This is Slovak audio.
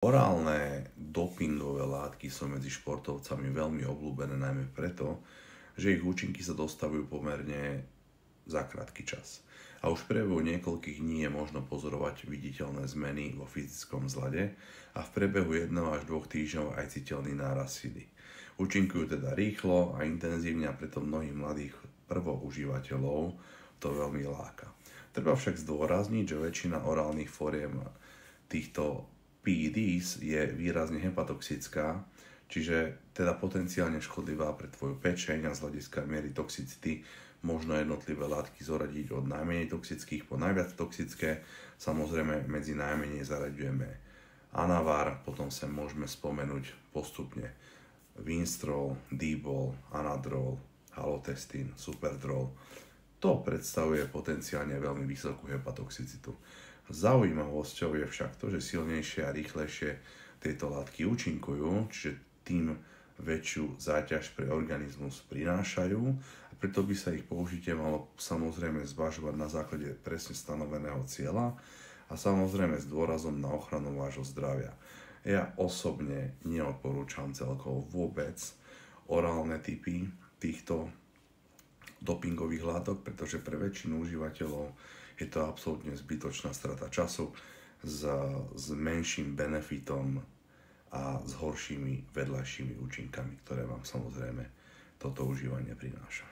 Orálne dopingové látky sú medzi športovcami veľmi obľúbené najmä preto, že ich účinky sa dostavujú pomerne za krátky čas. A už v priebehu niekoľkých dní je možno pozorovať viditeľné zmeny vo fyzickom vzhľade a v priebehu 1 až 2 týždňov aj citeľný nárast sily. Účinkujú teda rýchlo a intenzívne a preto mnohých mladých prvoužívateľov to veľmi láka. Treba však zdôrazniť, že väčšina orálnych foriem týchto PEDs je výrazne hepatoxická, čiže teda potenciálne škodlivá pre tvoju pečeň a z hľadiska miery toxicity možno jednotlivé látky zoradiť od najmenej toxických po najviac toxické. Samozrejme medzi najmenej zaraďujeme Anavar, potom sa môžeme spomenúť postupne Winstrol, Dibol, Anadrol, Halotestin, Superdrol. To predstavuje potenciálne veľmi vysokú hepatoxicitu. Zaujímavosťou je však to, že silnejšie a rýchlejšie tieto látky účinkujú, čiže tým väčšiu záťaž pre organizmus prinášajú a preto by sa ich použitie malo samozrejme zvažovať na základe presne stanoveného cieľa a samozrejme s dôrazom na ochranu vášho zdravia. Ja osobne neodporúčam celkovo vôbec orálne typy týchto dopingových látok, pretože pre väčšinu užívateľov je to absolútne zbytočná strata času s menším benefitom a s horšími vedľajšími účinkami, ktoré vám samozrejme toto užívanie prináša.